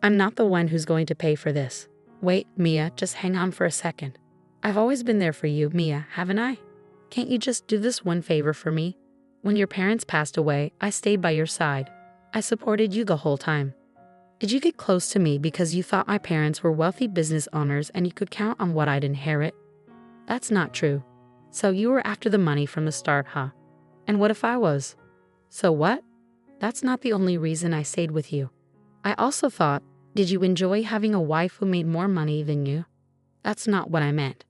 I'm not the one who's going to pay for this. Wait, Mia, just hang on for a second. I've always been there for you, Mia, haven't I? Can't you just do this one favor for me? When your parents passed away, I stayed by your side. I supported you the whole time. Did you get close to me because you thought my parents were wealthy business owners and you could count on what I'd inherit? That's not true. So you were after the money from the start, huh? And what if I was? So what? That's not the only reason I stayed with you. I also thought, did you enjoy having a wife who made more money than you? That's not what I meant.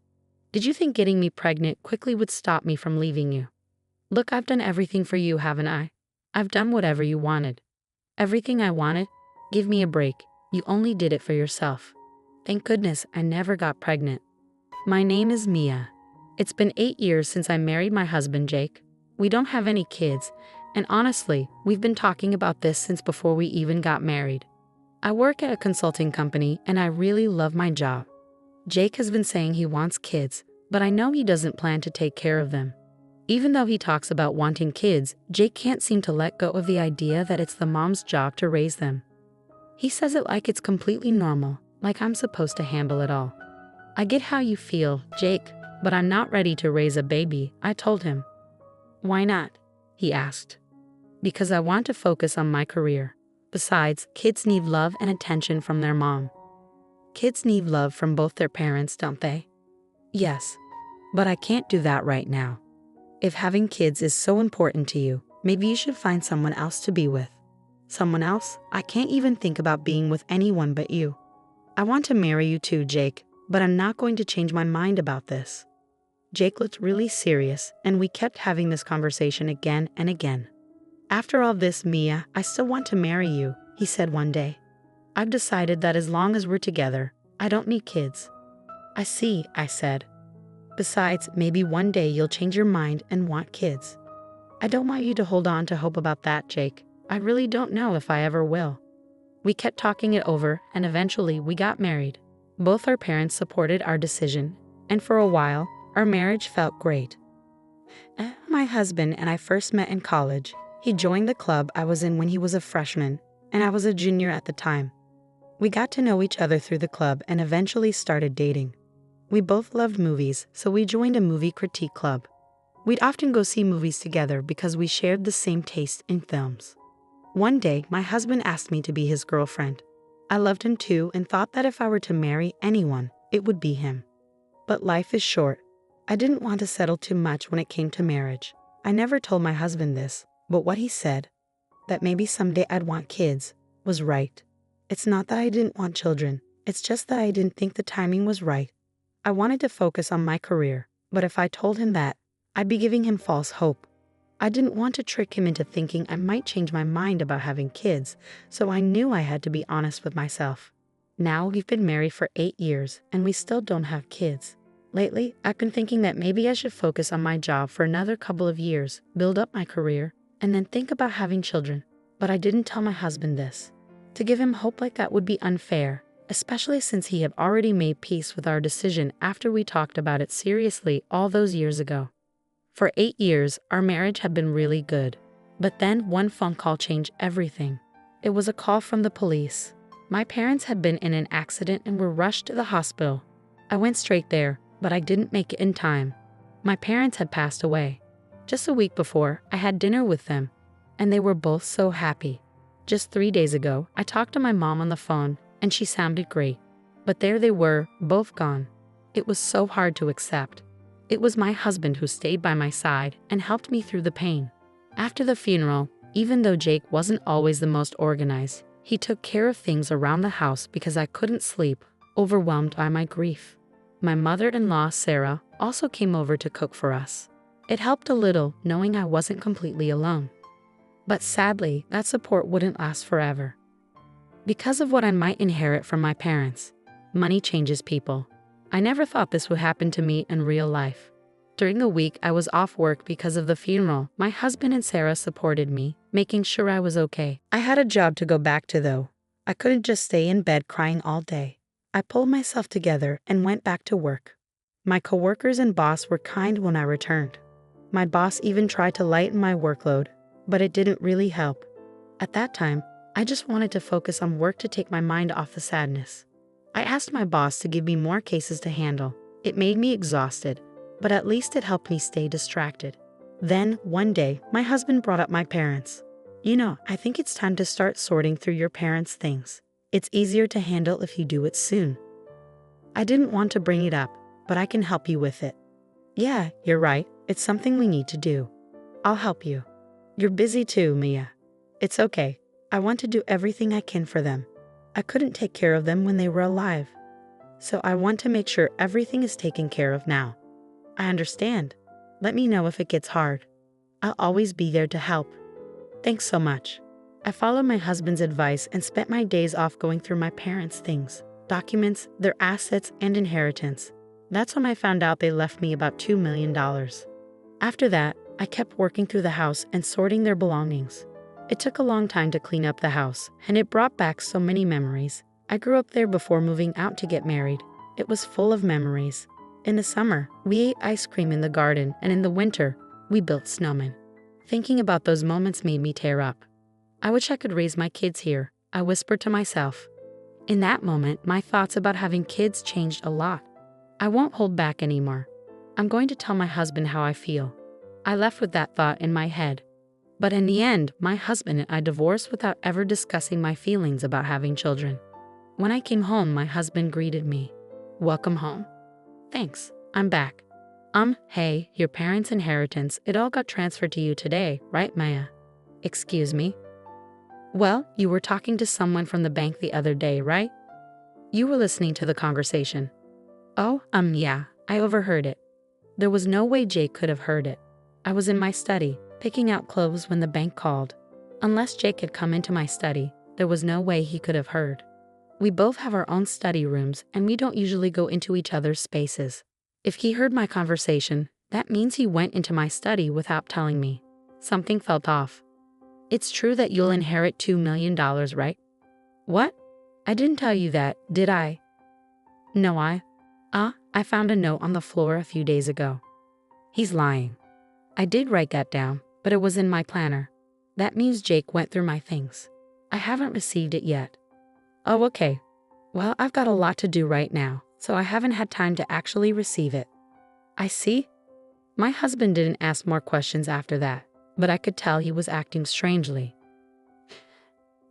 Did you think getting me pregnant quickly would stop me from leaving you? Look, I've done everything for you, haven't I? I've done whatever you wanted. Everything I wanted? Give me a break. You only did it for yourself. Thank goodness I never got pregnant. My name is Mia. It's been 8 years since I married my husband, Jake. We don't have any kids, and honestly, we've been talking about this since before we even got married. I work at a consulting company and I really love my job. Jake has been saying he wants kids, but I know he doesn't plan to take care of them. Even though he talks about wanting kids, Jake can't seem to let go of the idea that it's the mom's job to raise them. He says it like it's completely normal, like I'm supposed to handle it all. I get how you feel, Jake, but I'm not ready to raise a baby, I told him. Why not? He asked. Because I want to focus on my career. Besides, kids need love and attention from their mom. Kids need love from both their parents, don't they? Yes, but I can't do that right now. If having kids is so important to you, maybe you should find someone else to be with. Someone else? I can't even think about being with anyone but you. I want to marry you too, Jake, but I'm not going to change my mind about this. Jake looked really serious, and we kept having this conversation again and again. After all this, Mia, I still want to marry you, he said one day. I've decided that as long as we're together, I don't need kids. I see, I said. Besides, maybe one day you'll change your mind and want kids. I don't want you to hold on to hope about that, Jake. I really don't know if I ever will. We kept talking it over, and eventually we got married. Both our parents supported our decision, and for a while, our marriage felt great. My husband and I first met in college. He joined the club I was in when he was a freshman, and I was a junior at the time. We got to know each other through the club and eventually started dating. We both loved movies, so we joined a movie critique club. We'd often go see movies together because we shared the same taste in films. One day, my husband asked me to be his girlfriend. I loved him too and thought that if I were to marry anyone, it would be him. But life is short. I didn't want to settle too much when it came to marriage. I never told my husband this, but what he said, that maybe someday I'd want kids, was right. It's not that I didn't want children, it's just that I didn't think the timing was right. I wanted to focus on my career, but if I told him that, I'd be giving him false hope. I didn't want to trick him into thinking I might change my mind about having kids, so I knew I had to be honest with myself. Now we've been married for 8 years, and we still don't have kids. Lately, I've been thinking that maybe I should focus on my job for another couple of years, build up my career, and then think about having children. But I didn't tell my husband this. To give him hope like that would be unfair, especially since he had already made peace with our decision after we talked about it seriously all those years ago. For 8 years, our marriage had been really good. But then one phone call changed everything. It was a call from the police. My parents had been in an accident and were rushed to the hospital. I went straight there, but I didn't make it in time. My parents had passed away. Just a week before, I had dinner with them, and they were both so happy. Just 3 days ago, I talked to my mom on the phone, and she sounded great. But there they were, both gone. It was so hard to accept. It was my husband who stayed by my side and helped me through the pain. After the funeral, even though Jake wasn't always the most organized, he took care of things around the house because I couldn't sleep, overwhelmed by my grief. My mother-in-law, Sarah, also came over to cook for us. It helped a little knowing I wasn't completely alone. But sadly, that support wouldn't last forever. Because of what I might inherit from my parents, money changes people. I never thought this would happen to me in real life. During the week I was off work because of the funeral, my husband and Sarah supported me, making sure I was okay. I had a job to go back to though. I couldn't just stay in bed crying all day. I pulled myself together and went back to work. My coworkers and boss were kind when I returned. My boss even tried to lighten my workload, but it didn't really help. At that time, I just wanted to focus on work to take my mind off the sadness. I asked my boss to give me more cases to handle. It made me exhausted, but at least it helped me stay distracted. Then, one day, my husband brought up my parents. I think it's time to start sorting through your parents' things. It's easier to handle if you do it soon. I didn't want to bring it up, but I can help you with it. Yeah, you're right. It's something we need to do. I'll help you. You're busy too, Mia. It's okay. I want to do everything I can for them. I couldn't take care of them when they were alive. So I want to make sure everything is taken care of now. I understand. Let me know if it gets hard. I'll always be there to help. Thanks so much. I followed my husband's advice and spent my days off going through my parents' things, documents, their assets, and inheritance. That's when I found out they left me about $2 million. After that, I kept working through the house and sorting their belongings. It took a long time to clean up the house, and it brought back so many memories. I grew up there before moving out to get married. It was full of memories. In the summer, we ate ice cream in the garden, and in the winter, we built snowmen. Thinking about those moments made me tear up. I wish I could raise my kids here, I whispered to myself. In that moment, my thoughts about having kids changed a lot. I won't hold back anymore. I'm going to tell my husband how I feel. I left with that thought in my head. But in the end, my husband and I divorced without ever discussing my feelings about having children. When I came home, my husband greeted me. Welcome home. Thanks, I'm back. Hey, your parents' inheritance, it all got transferred to you today, right, Maya? Excuse me? Well, you were talking to someone from the bank the other day, right? You were listening to the conversation. Oh, yeah, I overheard it. There was no way Jake could have heard it. I was in my study, picking out clothes when the bank called. Unless Jake had come into my study, there was no way he could have heard. We both have our own study rooms, and we don't usually go into each other's spaces. If he heard my conversation, that means he went into my study without telling me. Something felt off. It's true that you'll inherit $2 million, right? What? I didn't tell you that, did I? No, I found a note on the floor a few days ago. He's lying. I did write that down, but it was in my planner. That means Jake went through my things. I haven't received it yet. Oh, okay. Well, I've got a lot to do right now, so I haven't had time to actually receive it. I see. My husband didn't ask more questions after that, but I could tell he was acting strangely.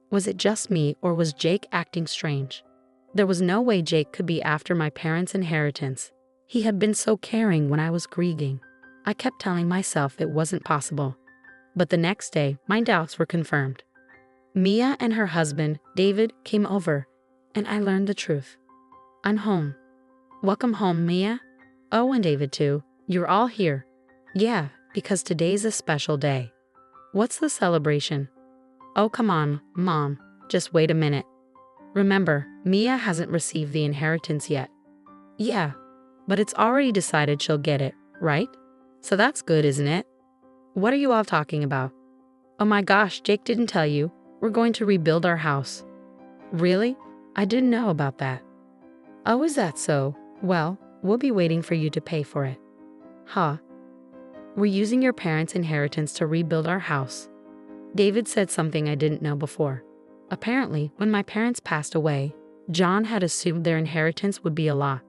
Was it just me, or was Jake acting strange? There was no way Jake could be after my parents' inheritance. He had been so caring when I was grieving. I kept telling myself it wasn't possible. But the next day, my doubts were confirmed. Mia and her husband, David, came over, and I learned the truth. I'm home. Welcome home, Mia. Oh, and David too. You're all here. Yeah, because today's a special day. What's the celebration? Oh, come on, Mom. Just wait a minute. Remember, Mia hasn't received the inheritance yet. Yeah, but it's already decided she'll get it, right? So that's good, isn't it? What are you all talking about? Oh my gosh, Jake didn't tell you. We're going to rebuild our house. Really? I didn't know about that. Oh, is that so? Well, we'll be waiting for you to pay for it. Huh? We're using your parents' inheritance to rebuild our house. David said something I didn't know before. Apparently, when my parents passed away, John had assumed their inheritance would be a lot.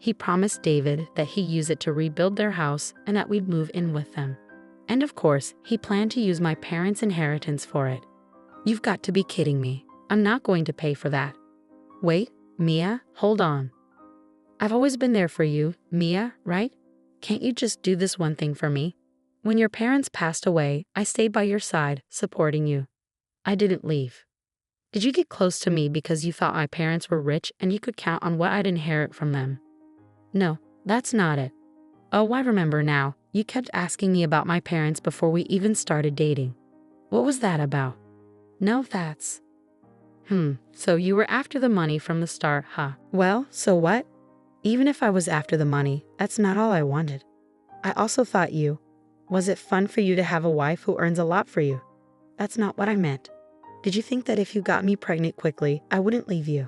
He promised David that he'd use it to rebuild their house and that we'd move in with them. And of course, he planned to use my parents' inheritance for it. You've got to be kidding me. I'm not going to pay for that. Wait, Mia, hold on. I've always been there for you, Mia, right? Can't you just do this one thing for me? When your parents passed away, I stayed by your side, supporting you. I didn't leave. Did you get close to me because you thought my parents were rich and you could count on what I'd inherit from them? No, that's not it. Oh, I remember now. You kept asking me about my parents before we even started dating. What was that about? No, that's... So you were after the money from the start, huh? Well, so what? Even if I was after the money, that's not all I wanted. I also thought was it fun for you to have a wife who earns a lot for you? That's not what I meant. Did you think that if you got me pregnant quickly, I wouldn't leave you?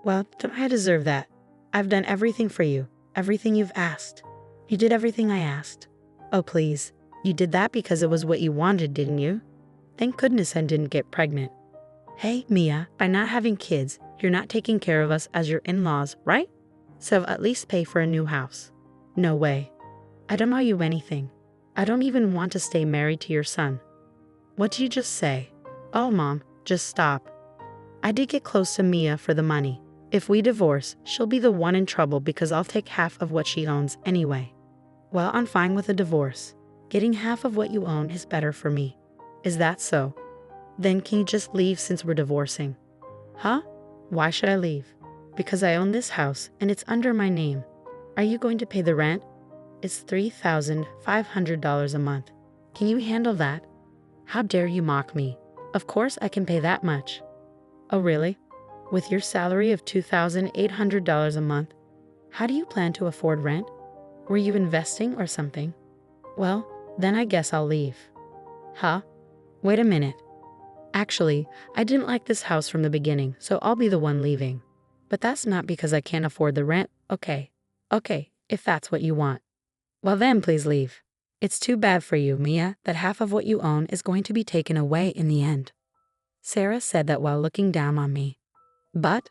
Well, don't I deserve that? I've done everything for you, everything you've asked. You did everything I asked. Oh, please. You did that because it was what you wanted, didn't you? Thank goodness I didn't get pregnant. Hey, Mia, by not having kids, you're not taking care of us as your in-laws, right? So at least pay for a new house. No way. I don't owe you anything. I don't even want to stay married to your son. What did you just say? Oh, Mom, just stop. I did get close to Mia for the money. If we divorce, she'll be the one in trouble because I'll take half of what she owns anyway. Well, I'm fine with a divorce. Getting half of what you own is better for me. Is that so? Then can you just leave since we're divorcing? Huh? Why should I leave? Because I own this house and it's under my name. Are you going to pay the rent? It's $3,500 a month. Can you handle that? How dare you mock me? Of course I can pay that much. Oh really? With your salary of $2,800 a month, how do you plan to afford rent? Were you investing or something? Well, then I guess I'll leave. Huh? Wait a minute. Actually, I didn't like this house from the beginning, so I'll be the one leaving. But that's not because I can't afford the rent, okay? Okay, if that's what you want. Well then, please leave. It's too bad for you, Mia, that half of what you own is going to be taken away in the end. Sarah said that while looking down on me. But,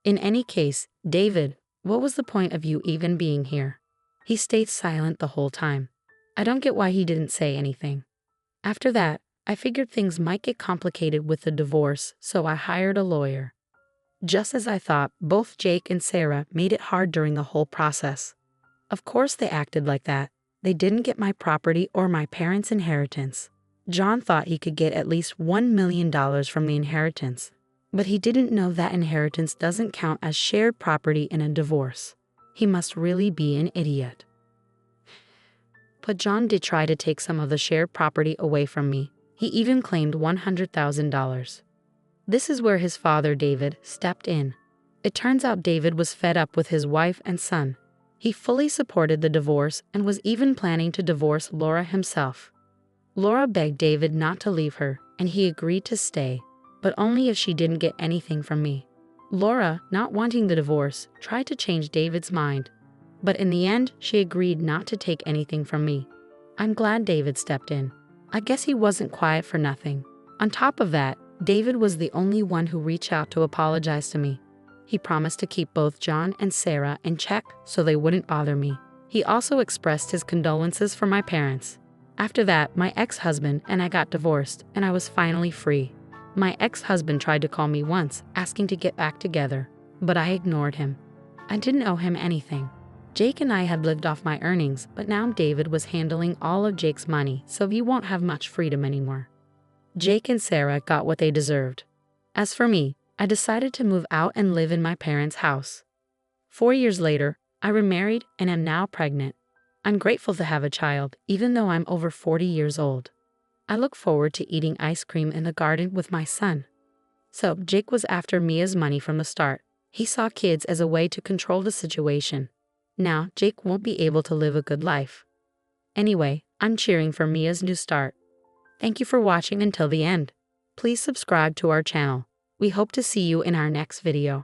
in any case, David, what was the point of you even being here? He stayed silent the whole time. I don't get why he didn't say anything. After that, I figured things might get complicated with the divorce, so I hired a lawyer. Just as I thought, both Jake and Sarah made it hard during the whole process. Of course they acted like that. They didn't get my property or my parents' inheritance. John thought he could get at least $1 million from the inheritance. But he didn't know that inheritance doesn't count as shared property in a divorce. He must really be an idiot. But John did try to take some of the shared property away from me. He even claimed $100,000. This is where his father, David, stepped in. It turns out David was fed up with his wife and son. He fully supported the divorce and was even planning to divorce Laura himself. Laura begged David not to leave her, and he agreed to stay, but only if she didn't get anything from me. Laura, not wanting the divorce, tried to change David's mind, but in the end, she agreed not to take anything from me. I'm glad David stepped in. I guess he wasn't quiet for nothing. On top of that, David was the only one who reached out to apologize to me. He promised to keep both John and Sarah in check so they wouldn't bother me. He also expressed his condolences for my parents. After that, my ex-husband and I got divorced, and I was finally free. My ex-husband tried to call me once, asking to get back together, but I ignored him. I didn't owe him anything. Jake and I had lived off my earnings, but now David was handling all of Jake's money, so he won't have much freedom anymore. Jake and Sarah got what they deserved. As for me, I decided to move out and live in my parents' house. 4 years later, I remarried and am now pregnant. I'm grateful to have a child, even though I'm over 40 years old. I look forward to eating ice cream in the garden with my son. So, Jake was after Mia's money from the start. He saw kids as a way to control the situation. Now, Jake won't be able to live a good life. Anyway, I'm cheering for Mia's new start. Thank you for watching until the end. Please subscribe to our channel. We hope to see you in our next video.